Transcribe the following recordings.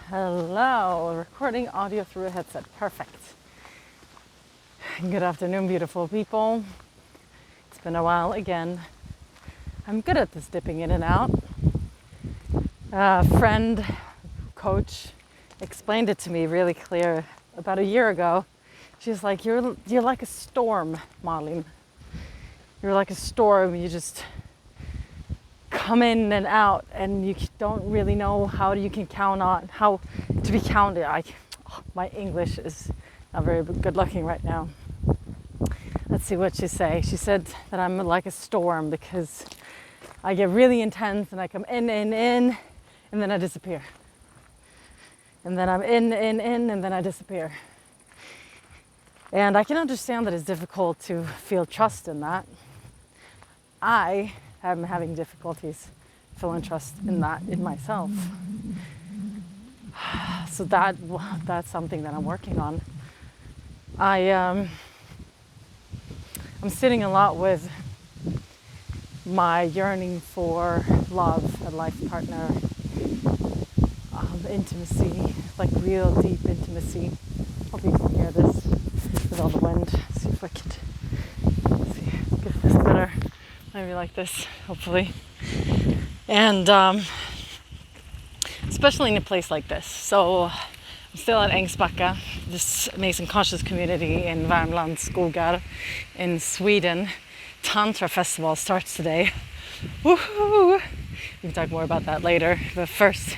Hello, recording audio through a headset. Perfect. Good afternoon, beautiful people. It's been a while again. I'm good at this dipping in and out. A friend, coach, explained it to me really clear about a year ago. She's like, you're like a storm, Marlene. You're like a storm. You just come in and out, and you don't really know how you can count on how to be counted. My English is not very good looking right now. Let's see what she say. She said that I'm like a storm because I get really intense and I come in, and then I disappear. And then I'm in, and then I disappear. And I can understand that it's difficult to feel trust in that. I am having difficulties feeling trust in that in myself. So that's something that I'm working on. I'm sitting a lot with my yearning for love, a life partner, intimacy, like real deep intimacy. Hope you can hear this with all the wind. See if I can get this better. Maybe like this, hopefully. And especially in a place like this. So I'm still at Ängsbacka, this amazing conscious community in Värmland, Skogar in Sweden. Tantra festival starts today. Woohoo! We can talk more about that later. But first,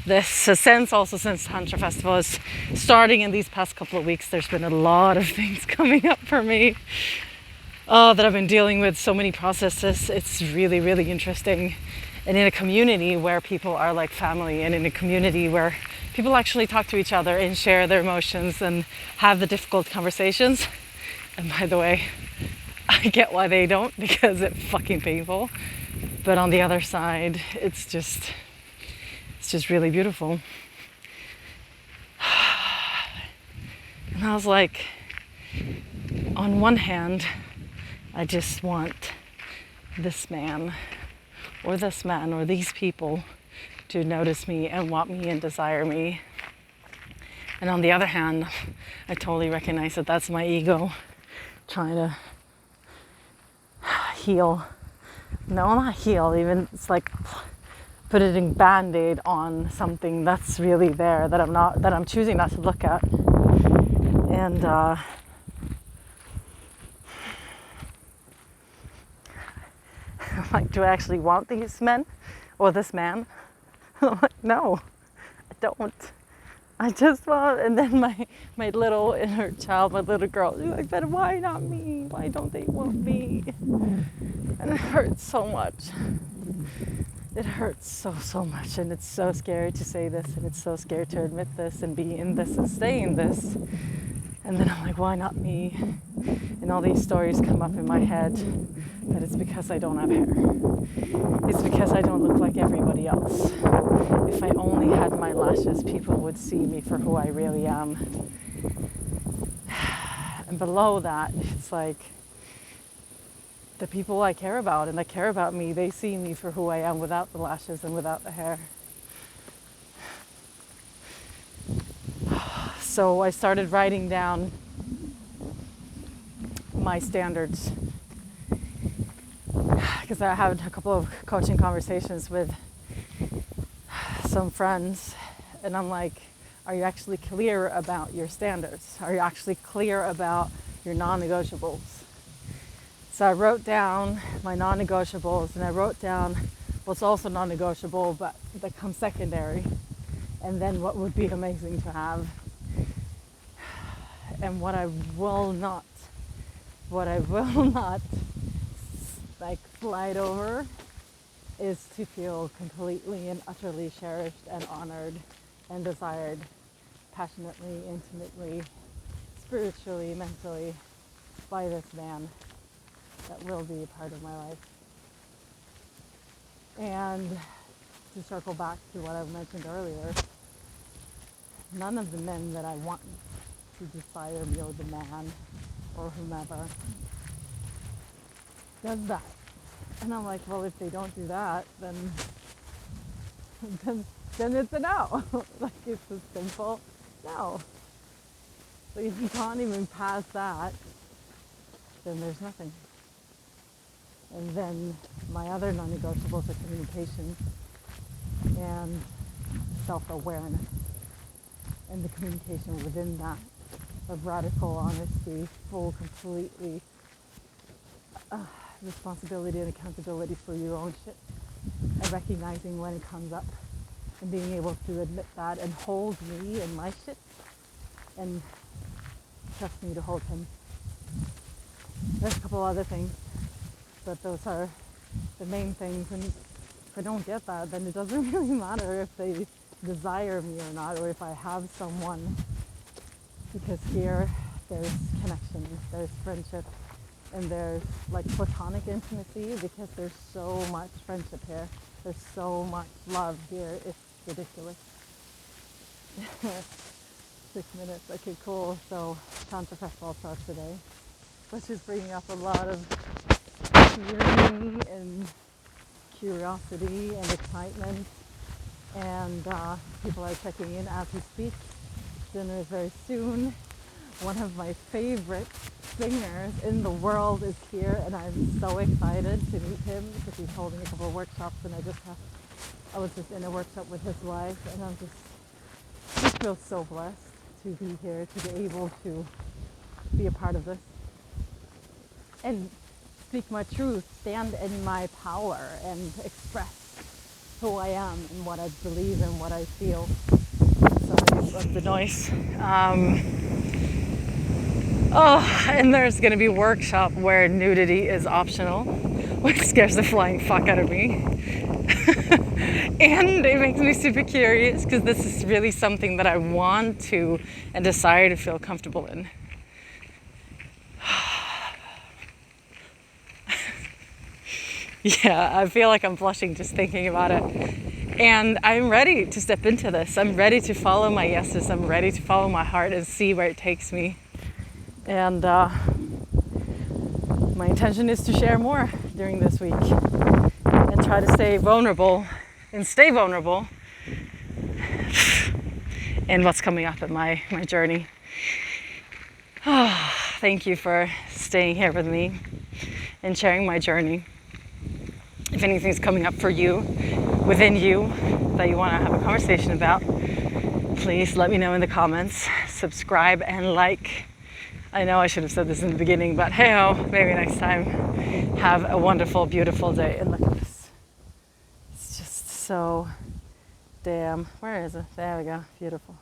since Tantra festival is starting in these past couple of weeks, there's been a lot of things coming up for me. That I've been dealing with, so many processes. It's really, really interesting. And in a community where people are like family, and in a community where people actually talk to each other and share their emotions and have the difficult conversations. And by the way, I get why they don't, because it's fucking painful. But on the other side, it's just really beautiful. And I was like, on one hand, I just want this man or these people to notice me and want me and desire me. And on the other hand, I totally recognize that that's my ego trying to heal. No, not heal, even it's like put it in Band-Aid on something that's really there that I'm choosing not to look at. And like, do I actually want these men or this man? I'm like, no, I don't. I just want, and then my little inner child, my little girl, she's like, but why not me? Why don't they want me? And it hurts so much. It hurts so much, and it's so scary to say this, and it's so scary to admit this and be in this and stay in this. And then I'm like, why not me? And all these stories come up in my head that it's because I don't have hair. It's because I don't look like everybody else. If I only had my lashes, people would see me for who I really am. And below that, it's like the people I care about and that care about me, they see me for who I am without the lashes and without the hair. So I started writing down my standards, because I had a couple of coaching conversations with some friends, and I'm like, are you actually clear about your standards? Are you actually clear about your non-negotiables? So I wrote down my non-negotiables, and I wrote down what's also non-negotiable but that comes secondary, and then what would be amazing to have. And what I will not like slide over is to feel completely and utterly cherished and honored and desired, passionately, intimately, spiritually, mentally, by this man that will be a part of my life. And to circle back to what I mentioned earlier, none of the men that I want to desire me, or the man or whomever, does that. And I'm like, well, if they don't do that, then then it's a no. Like it's a simple no. So if you can't even pass that, then there's nothing. And then my other non-negotiables are communication and self-awareness, and the communication within that of radical honesty, full, completely responsibility and accountability for your own shit, and recognizing when it comes up and being able to admit that and hold me and my shit and trust me to hold him. There's a couple other things, but those are the main things. And if I don't get that, then it doesn't really matter if they desire me or not, or if I have someone, because here there's connection, there's friendship, and there's like platonic intimacy, because there's so much friendship here. There's so much love here. It's ridiculous. 6 minutes. Okay, cool. So Tantra Festival starts today, which is bringing up a lot of yearning and curiosity and excitement. And people are checking in as we speak. Dinner is very soon. One of my favorite singers in the world is here, and I'm so excited to meet him because he's holding a couple of workshops, and I was just in a workshop with his wife, and I just feel so blessed to be here, to be able to be a part of this and speak my truth, stand in my power, and express who I am and what I believe and what I feel. Sorry about the noise. And there's going to be a workshop where nudity is optional, which scares the flying fuck out of me. And it makes me super curious because this is really something that I want to and desire to feel comfortable in. Yeah, I feel like I'm blushing just thinking about it. And I'm ready to step into this. I'm ready to follow my yeses. I'm ready to follow my heart and see where it takes me. And my intention is to share more during this week and try to stay vulnerable and stay vulnerable in what's coming up in my journey. Thank you for staying here with me and sharing my journey. If anything's coming up for you, within you, that you want to have a conversation about, please let me know in the comments. Subscribe and like. I know I should have said this in the beginning, but hey-ho, maybe next time. Have a wonderful, beautiful day. And look at this. It's just so damn, where is it? There we go, beautiful.